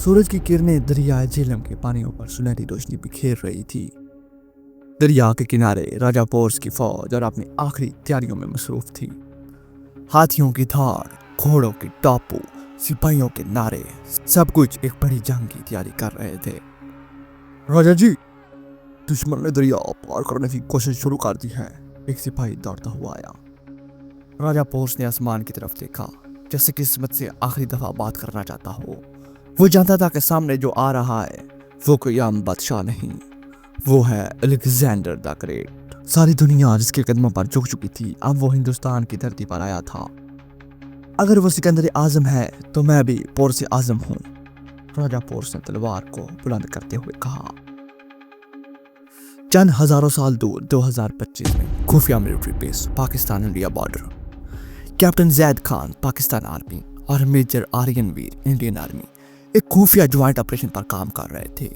सूरज की किरणें दरियाए झेलम के पानियों पर सुनहरी रोशनी बिखेर रही थी। दरिया के किनारे राजा पोर्स की फौज और अपनी आखिरी तैयारियों में मसरूफ थी। हाथियों की धार, घोड़ों के टापू, सिपाहियों के नारे, सब कुछ एक बड़ी जंग की तैयारी कर रहे थे। राजा जी, दुश्मन ने दरिया पार करने की कोशिश शुरू कर दी है। एक सिपाही दौड़ता हुआ आया। राजा पोर्स ने आसमान की तरफ देखा, जैसे किस्मत से आखिरी दफा बात करना चाहता हो। वो जानता था कि सामने जो आ रहा है वो कोई आम बादशाह नहीं, वो है अलेक्जेंडर द ग्रेट। सारी दुनिया जिसके कदमों पर झुक चुकी थी, अब वो हिंदुस्तान की धरती पर आया था। अगर वो सिकंदर आजम है तो मैं भी पोर्स आजम हूँ, राजा पोर्स ने तलवार को बुलंद करते हुए कहा। चंद हजारों साल दूर 2025 में खुफिया military base, Pakistan India border, captain Zaid Khan Pakistan army और मेजर आर्यन वीर इंडियन आर्मी एक खुफिया ज्वाइंट ऑपरेशन पर काम कर रहे थे।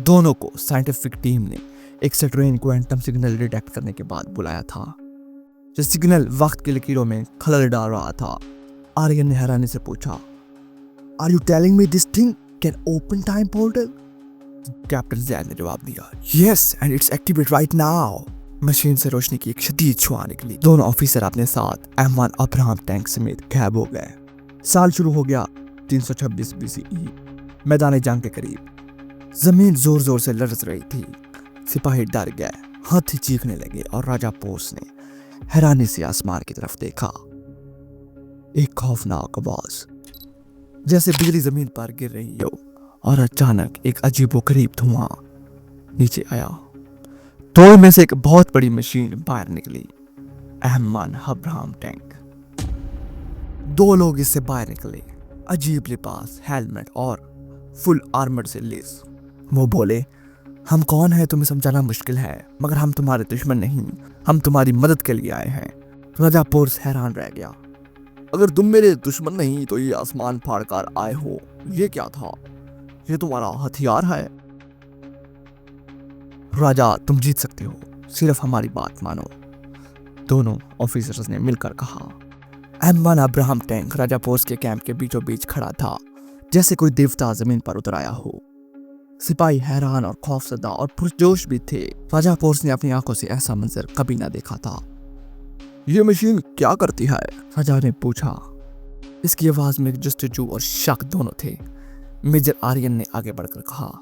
दोनों को साइंटिफिक टीम ने एक स्ट्रेन क्वांटम सिग्नल डिटेक्ट करने के बाद बुलाया था। जो सिग्नल वक्त की लकीरों में खलल डाल रहा था। आर्यन ने हैरानी से पूछा, are you telling me this thing can open time portal? Captain Zaid ने जवाब दिया, yes and it's activate right now. Machine से रोशनी की एक शदीद छुआ निकली। दोनों ऑफिसर अपने साथ M1 अब्राहम टैंक समेत गायब हो गए। साल शुरू हो गया 326 BCE। मैदान जंग के करीब जमीन जोर जोर से लरज रही थी। सिपाही डर गए, हाथी चीखने लगे और राजा पोर्स ने हैरानी से आसमान की तरफ देखा। एक खौफनाक आवाज, जैसे बिजली जमीन पर गिर रही हो, और अचानक एक अजीबोगरीब धुआं नीचे आया। तो में से एक बहुत बड़ी मशीन बाहर निकली, M1 अब्राहम टैंक। दो लोग इससे बाहर निकले, अजीब लिबास, हेलमेट और फुल आर्मर से लेस। वो बोले, हम कौन है तुम्हें समझाना मुश्किल है, मगर हम तुम्हारे दुश्मन नहीं, हम तुम्हारी मदद के लिए आए हैं। राजा पोर्स हैरान रह गया। अगर तुम मेरे दुश्मन नहीं तो ये आसमान फाड़ कर आए हो, ये क्या था? ये तुम्हारा हथियार है? राजा, तुम जीत सकते हो, सिर्फ हमारी बात मानो, दोनों ऑफिसर्स ने मिलकर कहा। M1 अब्राहम टैंक राजा पोर्स के कैंप के बीचों बीच खड़ा था, जैसे कोई देवता जमीन पर उतर आया हो। सिपाही हैरान और खौफजदा और पुरजोश भी थे। राजा पोर्स ने अपनी आंखों से ऐसा मंजर कभी ना देखा था। ये मशीन क्या करती है? राजा ने पूछा। इसकी आवाज में जस्तजू और शक दोनों थे। मेजर आर्यन ने आगे बढ़कर कहा,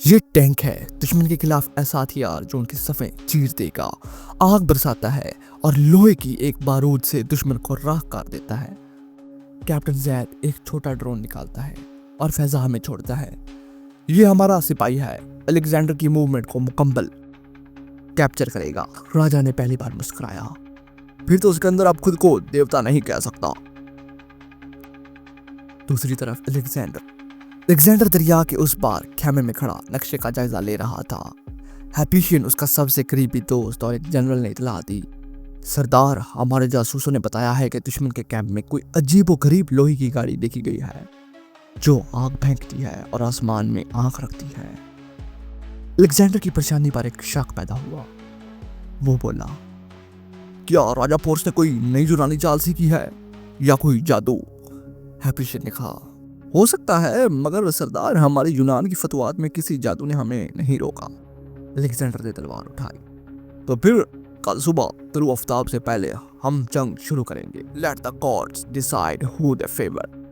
ये टैंक है दुश्मन के खिलाफ ऐसा हथियार जो उनकी सफ़ें चीर देगा, आग बरसाता है और लोहे की एक बारूद से दुश्मन को राख कर देता है। कैप्टन जैद एक छोटा ड्रोन निकालता है और फैजा में छोड़ता है। ये हमारा सिपाही है, अलेक्जेंडर की मूवमेंट को मुकम्मल कैप्चर करेगा। राजा ने पहली बार मुस्कुराया। फिर तो उसके अंदर आप खुद को देवता नहीं कह सकता। दूसरी तरफ अलेक्जेंडर दरिया के उस पार खेमे में खड़ा नक्शे का जायजा ले रहा था। हैपिशियन उसका सबसे करीबी दोस्त और एक जनरल ने इतला दी, सरदार, हमारे जासूसों ने बताया है कि दुश्मन के कैंप में कोई अजीबोगरीब लोहे की गाड़ी देखी गई है जो आग फेंकती है और आसमान में आंख रखती है। अलेक्जेंडर की परेशानी पर एक शक पैदा हुआ। वो बोला, क्या राजा पोर्स ने कोई नई यूनानी चाल सीखी है या कोई जादू? हैपिशियन ने कहा, हो सकता है, मगर सरदार, हमारी यूनान की फतवात में किसी जादू ने हमें नहीं रोका। अलेक्जेंडर ने तलवार उठाई। तो फिर कल सुबह तुलू आफ्ताब से पहले हम जंग शुरू करेंगे। Let the gods decide who they favour.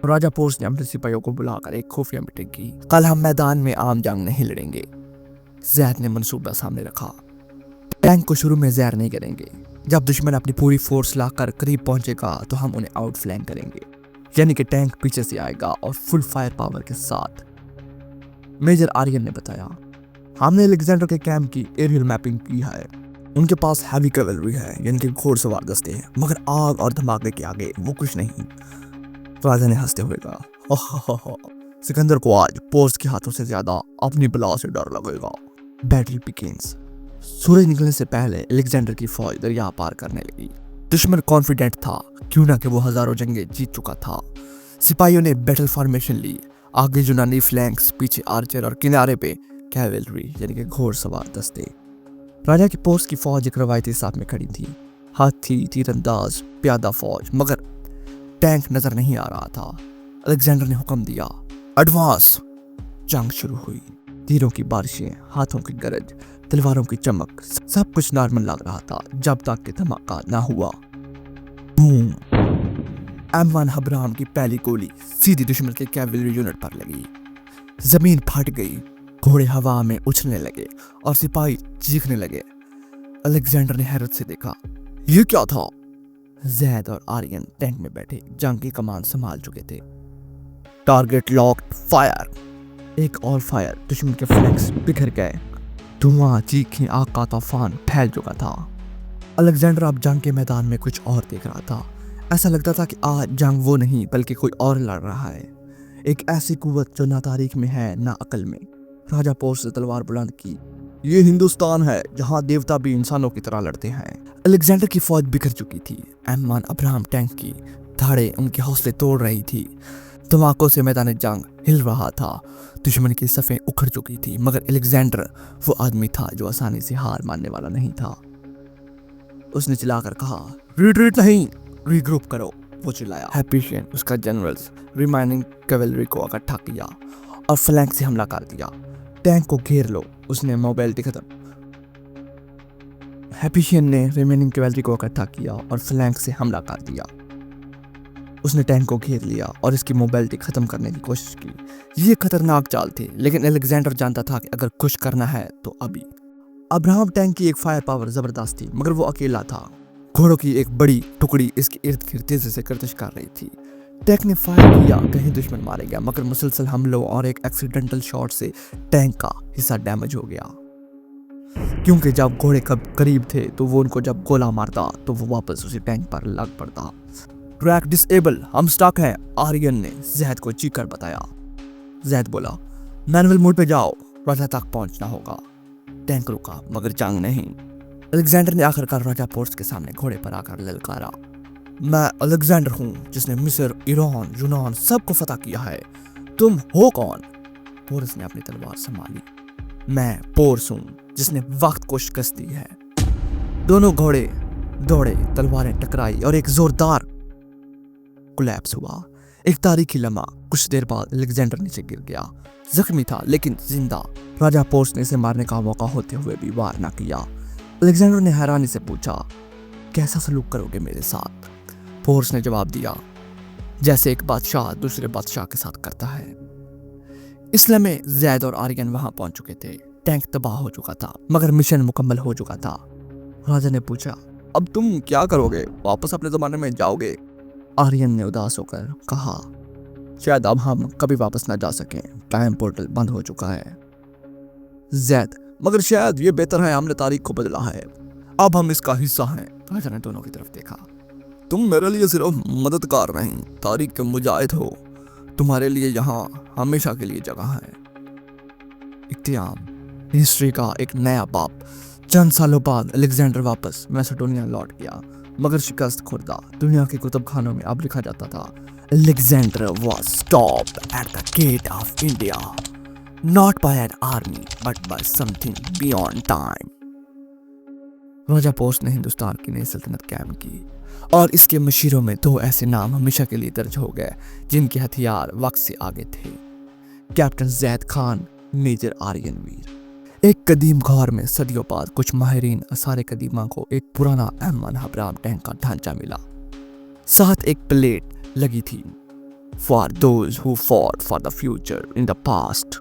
Raja pores ने अपने सिपाहियों को बुलाकर एक खुफिया मीटिंग की। कल हम मैदान में आम जंग नहीं लड़ेंगे। जैद ने मंसूबा सामने रखा। टैंक को शुरू में जहर नहीं करेंगे। जब दुश्मन अपनी पूरी फोर्स लाकर करीब पहुंचेगा तो हम उन्हें आउट फ्लैंक करेंगे, यानी कि टैंक पीछे से आएगा और फुल फायर पावर के साथ। मेजर आर्यन ने बताया, हमने अलेक्जेंडर के कैंप की एरियल मैपिंग की है। उनके पास हैवी कैवलरी है, यानी कि घोड़सवार दस्ते हैं, मगर आग और धमाके के आगे वो कुछ नहीं। राजा ने हंसते हुए कहा, सिकंदर को आज पोर्स के हाथों से ज्यादा अपनी बला से डर लगेगा। Battle begins. सूरज निकलने से पहले अलेक्जेंडर की फौज दरिया पार करने लगी। दुश्मन कॉन्फिडेंट था, क्यों ना कि वो हजारों जंगें जीत चुका था। सिपाहियों ने बैटल फॉर्मेशन ली। आगे यूनानी फ्लैंक्स, पीछे आर्चर और किनारे पे कैवलरी यानी कि घोड़सवार दस्ते। राजा की पोर्स की फौज एक रवायती साथ में खड़ी थी, हाथी, तीरंदाज, प्यादा फौज, मगर टैंक नजर नहीं आ रहा था। अलेक्जेंडर ने हुक्म दिया, एडवांस। जंग शुरू हुई। तीरों की बारिशें, हाथों की गरज, तलवारों की चमक, सब कुछ नॉर्मल लग रहा था जब तक कि धमाका ना हुआ। बूम! M1 अब्राहम की पहली गोली सीधी दुश्मन के कैवलरी यूनिट पर लगी। जमीन फट गई, घोड़े हवा में उछलने लगे और सिपाही चीखने लगे। अलेक्जेंडर ने हैरत से देखा, ये क्या था? जैद और आर्यन टैंक में बैठे जंग की कमान संभाल चुके थे। Target locked, fire. एक और फायर, दुश्मन के फ्लैंक्स बिखर गए। धुआं, चीखें, आग का तूफान फैल चुका था। अलेक्जेंडर अब जंग के मैदान में कुछ और देख रहा था। ऐसा लगता था कि आज जंग वो नहीं बल्कि कोई और लड़ रहा है। एक ऐसी कुव्वत जो ना तारीख में है ना अकल में। राजा पोर्स ने तलवार बुलंद की। ये हिंदुस्तान है जहां देवता भी इंसानों की तरह लड़ते हैं। अलेक्जेंडर की फौज बिखर चुकी थी। M1 अब्राहम टैंक की धाड़ें उनके हौसले तोड़ रही थी। धमाकों से मैदान जंग हिल रहा था। दुश्मन की सफ़ें उखड़ चुकी थी, मगर अलेक्जेंडर वो आदमी था जो आसानी से हार मानने वाला नहीं था। उसने चिल्लाकर कहा, रिट्रीट नहीं, रीग्रुप करो। वो चिल्लाया। हैप्पीशियन, उसका जनरल्स, रिमाइनिंग कैवलरी को इकट्ठा किया और फ्लैंक से हमला कर दिया। टैंक को घेर लो, उसने मोबिलिटी खत्म। हैप्पीशियन ने रिमेनिंग कैवलरी को इकट्ठा किया और फ्लैंक से हमला कर दिया। उसने टैंक को घेर लिया और इसकी मोबिलिटी खत्म करने की कोशिश की। ये खतरनाक चाल थी, लेकिन अलेक्जेंडर जानता था कि अगर कुछ करना है तो अभी। अब्राहम टैंक की एक फायर पावर जबरदस्त थी, मगर वो अकेला था। घोड़ों की एक बड़ी टुकड़ी इसके इर्द गिर्द तेजी से गर्दिश कर रही थी। टैंक ने फायर किया, कहीं दुश्मन मारे गया, मगर मुसलसल हमलों और एक एक्सीडेंटल शॉट से टैंक का हिस्सा डैमेज हो गया। क्योंकि जब घोड़े करीब थे तो वो उनको जब गोला मारता तो वो वापस उसी टैंक पर लग पड़ता। ट्रैक डिसेबल, हम स्टक हैं, आर्यन ने जैद को चीख कर बताया। जैद बोला, मैनुअल मोड पे जाओ, राजा तक पहुंचना होगा। टैंक रुका, मगर जंग नहीं। अलेक्जेंडर ने आखिरकार राजा पोर्स के सामने घोड़े पर आकर ललकारा, मैं अलेक्जेंडर हूँ जिसने मिस्र, ईरान, यूनान सबको फतह किया है। तुम हो कौन? पोर्स ने अपनी तलवार संभाली। मैं पोर्स हूँ जिसने वक्त को शिकस्त दी है। दोनों घोड़े दौड़े, तलवारें टकराई और एक जोरदार कोलैप्स हुआ। एक तारीखी लम्हा। कुछ देर बाद अलेक्जेंडर नीचे गिर गया। जख्मी था लेकिन जिंदा। राजा पोर्स ने इसे मारने का मौका होते हुए भी वार न किया। अलेक्जेंडर ने हैरानी से पूछा, कैसा सलूक करोगे मेरे साथ? पोर्स ने जवाब दिया, जैसे एक बादशाह दूसरे बादशाह के साथ करता है। इस लम्हे जैद और आर्यन वहां पहुंच चुके थे। टैंक तबाह हो चुका था, मगर मिशन मुकम्मल हो चुका था। राजा ने पूछा, अब तुम क्या करोगे? वापस अपने जमाने में जाओगे? आर्यन ने उदास होकर कहा, शायद अब हम कभी वापस ना जा सकें, टाइम पोर्टल बंद हो चुका है। जैद, मगर शायद ये बेहतर है, हमने तारीख को बदला है, अब हम इसका हिस्सा हैं। राजा ने दोनों की तरफ देखा। तुम मेरे लिए सिर्फ मददगार नहीं, तारीख के मुजाहिद हो। तुम्हारे लिए यहाँ हमेशा के लिए जगह है। इख्तियाम, हिस्ट्री का एक नया बाप। चंद सालों बाद अलेक्जेंडर वापस मैसेडोनिया लौट गया, मगर शिकस्त खुर्दा। दुनिया के कुतुब खानों में अब लिखा जाता था, Alexander was stopped at the gate of India, not by an army, but by something beyond time. Raja pores ने हिंदुस्तान की नई सल्तनत कायम की और इसके मशीरों में दो ऐसे नाम हमेशा के लिए दर्ज हो गए जिनके हथियार वक्त से आगे थे, कैप्टन जैद खान, मेजर आर्यन वीर। एक कदीम घौर में सदियों बाद कुछ माहिरीन आसारे कदीमा को एक पुराना M1 अब्राहम टैंक का ढांचा मिला। साथ एक प्लेट लगी थी, for those who fought for the future in the past.